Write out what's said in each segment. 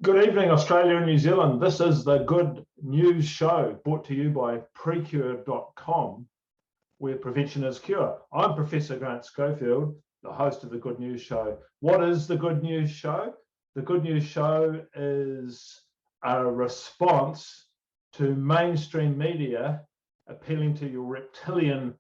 Good evening, Australia and New Zealand. This is the Good News Show brought to you by PreKure.com, where prevention is cure. I'm Professor Grant Schofield, the host of the Good News Show. What is the Good News Show? The Good News Show is a response to mainstream media appealing to your reptilian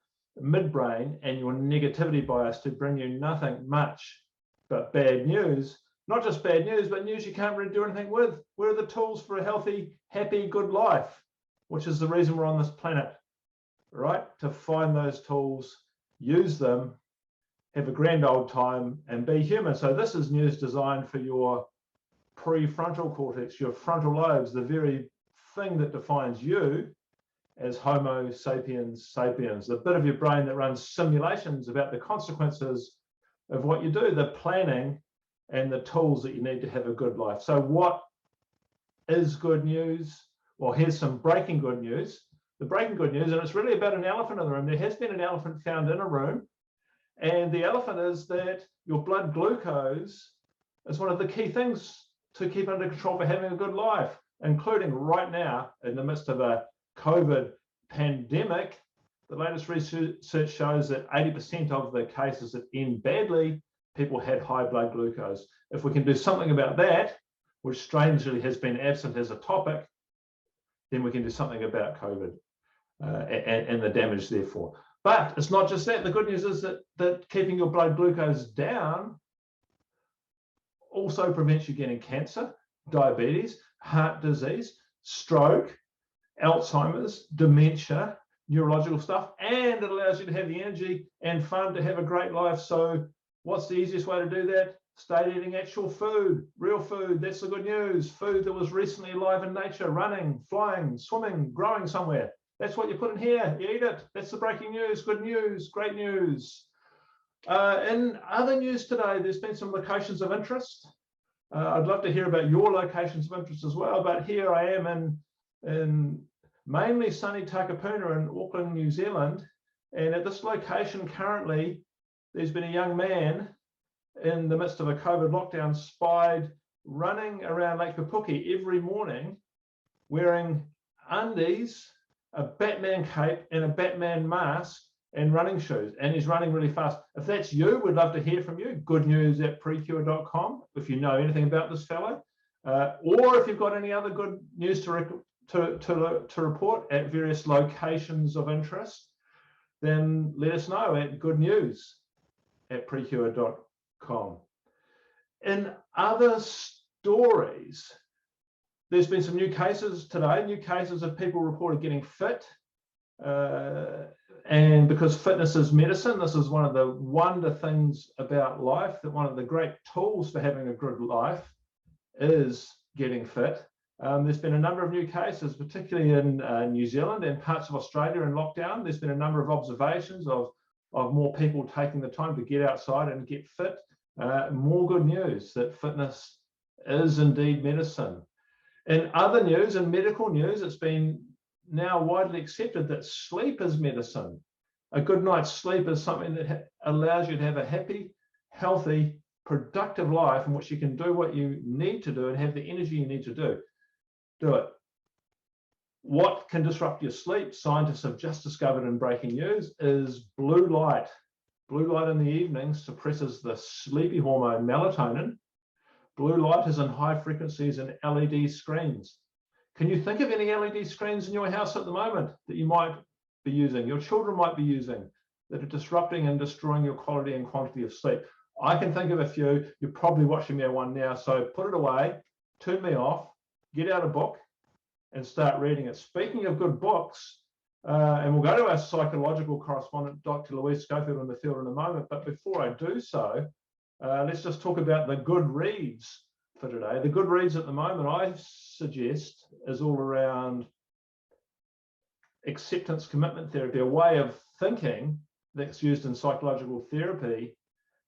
midbrain and your negativity bias to bring you nothing much but bad news. Not just bad news, but news you can't really do anything with. Where are the tools for a healthy, happy, good life? Which is the reason we're on this planet, right? To find those tools, use them, have a grand old time, and be human. So this is news designed for your prefrontal cortex, your frontal lobes, the very thing that defines you as Homo sapiens sapiens, the bit of your brain that runs simulations about the consequences of what you do, the planning, and the tools that you need to have a good life. So what is good news? Well, here's some breaking good news. The breaking good news, and it's really about an elephant in the room. There has been an elephant found in a room, and the elephant is that your blood glucose is one of the key things to keep under control for having a good life, including right now in the midst of a COVID pandemic. The latest research shows that 80% of the cases that end badly, people had high blood glucose. If we can do something about that, which strangely has been absent as a topic, then we can do something about COVID and the damage therefore. But it's not just that. The good news is that keeping your blood glucose down also prevents you getting cancer, diabetes, heart disease, stroke, Alzheimer's, dementia, neurological stuff, and it allows you to have the energy and fun to have a great life. So what's the easiest way to do that? Start eating actual food, real food. That's the good news. Food that was recently alive in nature, running, flying, swimming, growing somewhere. That's what you put in here. You eat it. That's the breaking news. Good news. Great news. In other news today, there's been some locations of interest. I'd love to hear about your locations of interest as well. But here I am in mainly sunny Takapuna in Auckland, New Zealand. And at this location currently, there's been a young man in the midst of a COVID lockdown spied running around Lake Pupuki every morning wearing undies, a Batman cape and a Batman mask and running shoes. And he's running really fast. If that's you, we'd love to hear from you. Good news at PreKure.com if you know anything about this fellow. Or if you've got any other good news to report at various locations of interest, then let us know at goodnews at PreKure.com. In other stories, there's been some new cases today, new cases of people reported getting fit. And because fitness is medicine, this is one of the wonder things about life, that one of the great tools for having a good life is getting fit. There's been a number of new cases, particularly in New Zealand and parts of Australia in lockdown. There's been a number of observations of more people taking the time to get outside and get fit. More good news that fitness is indeed medicine. In other news, in medical news, it's been now widely accepted that sleep is medicine. A good night's sleep is something that allows you to have a happy, healthy, productive life in which you can do what you need to do and have the energy you need to do it. What can disrupt your sleep, scientists have just discovered in breaking news, is blue light. Blue light in the evening suppresses the sleepy hormone melatonin. Blue light is in high frequencies in LED screens. Can you think of any LED screens in your house at the moment that you might be using, your children might be using, that are disrupting and destroying your quality and quantity of sleep? I can think of a few. You're probably watching me one now, so put it away, turn me off, get out a book and start reading it. Speaking of good books, and we'll go to our psychological correspondent, Dr. Louise Schofield in the field in a moment, but before I do so, let's just talk about the good reads for today. The good reads at the moment, I suggest, is all around acceptance commitment therapy, a way of thinking that's used in psychological therapy,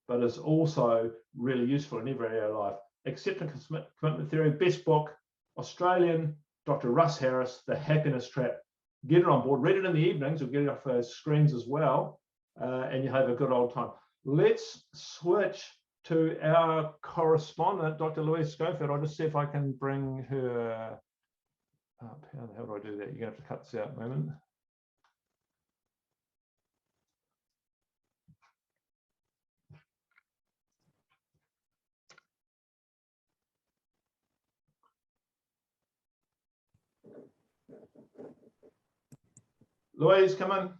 but is also really useful in every area of life. Acceptance commitment theory, best book, Australian, Dr. Russ Harris, The Happiness Trap. Get it on board, read it in the evenings, or get it off those screens as well, and you have a good old time. Let's switch to our correspondent, Dr. Louise Schofield. I'll just see if I can bring her up. How the hell do I do that? You're going to have to cut this out a moment. Louise, come in.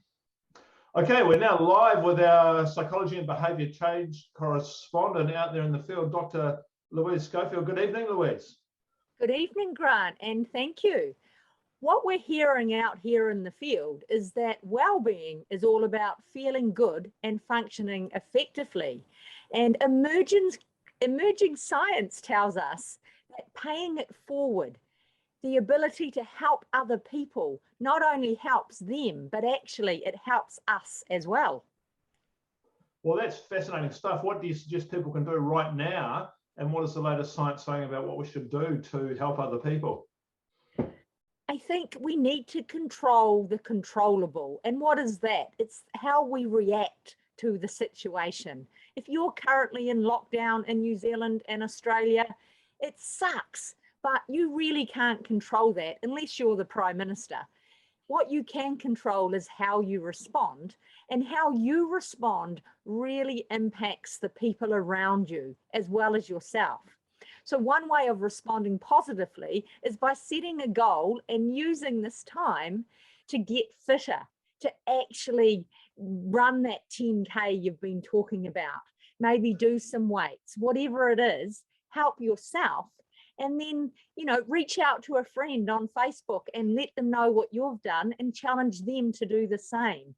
Okay, we're now live with our psychology and behaviour change correspondent out there in the field, Dr. Louise Schofield. Good evening, Louise. Good evening, Grant, and thank you. What we're hearing out here in the field is that well-being is all about feeling good and functioning effectively. And emerging science tells us that paying it forward, the ability to help other people, not only helps them, but actually it helps us as well. Well, that's fascinating stuff. What do you suggest people can do right now? And what is the latest science saying about what we should do to help other people? I think we need to control the controllable. And what is that? It's how we react to the situation. If you're currently in lockdown in New Zealand and Australia, it sucks. But you really can't control that unless you're the Prime Minister. What you can control is how you respond, and how you respond really impacts the people around you as well as yourself. So one way of responding positively is by setting a goal and using this time to get fitter, to actually run that 10K you've been talking about, maybe do some weights, whatever it is, help yourself. And then, you know, reach out to a friend on Facebook and let them know what you've done and challenge them to do the same.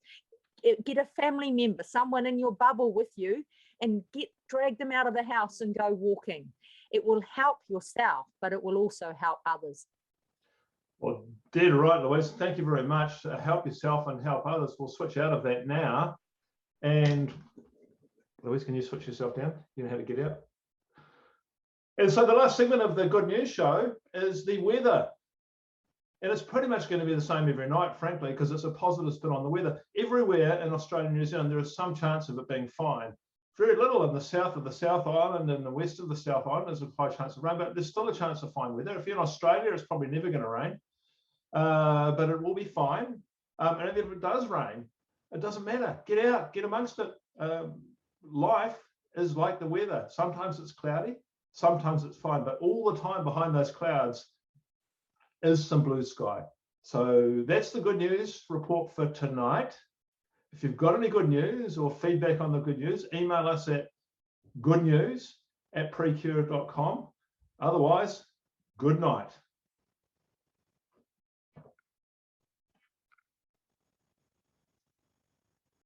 Get a family member, someone in your bubble with you, and drag them out of the house and go walking. It will help yourself, but it will also help others. Well, dead right, Louise. Thank you very much. Help yourself and help others. We'll switch out of that now. And Louise, can you switch yourself down? You know how to get out? And so the last segment of the Good News Show is the weather. And it's pretty much going to be the same every night, frankly, because it's a positive spin on the weather. Everywhere in Australia and New Zealand, there is some chance of it being fine. Very little in the south of the South Island and the west of the South Island. There's a high chance of rain, but there's still a chance of fine weather. If you're in Australia, it's probably never going to rain, but it will be fine. And if it does rain, it doesn't matter. Get out, get amongst it. Life is like the weather. Sometimes it's cloudy, sometimes it's fine, but all the time behind those clouds is some blue sky. So that's the good news report for tonight. If you've got any good news or feedback on the good news, email us at goodnews@prekure.com. Otherwise, good night.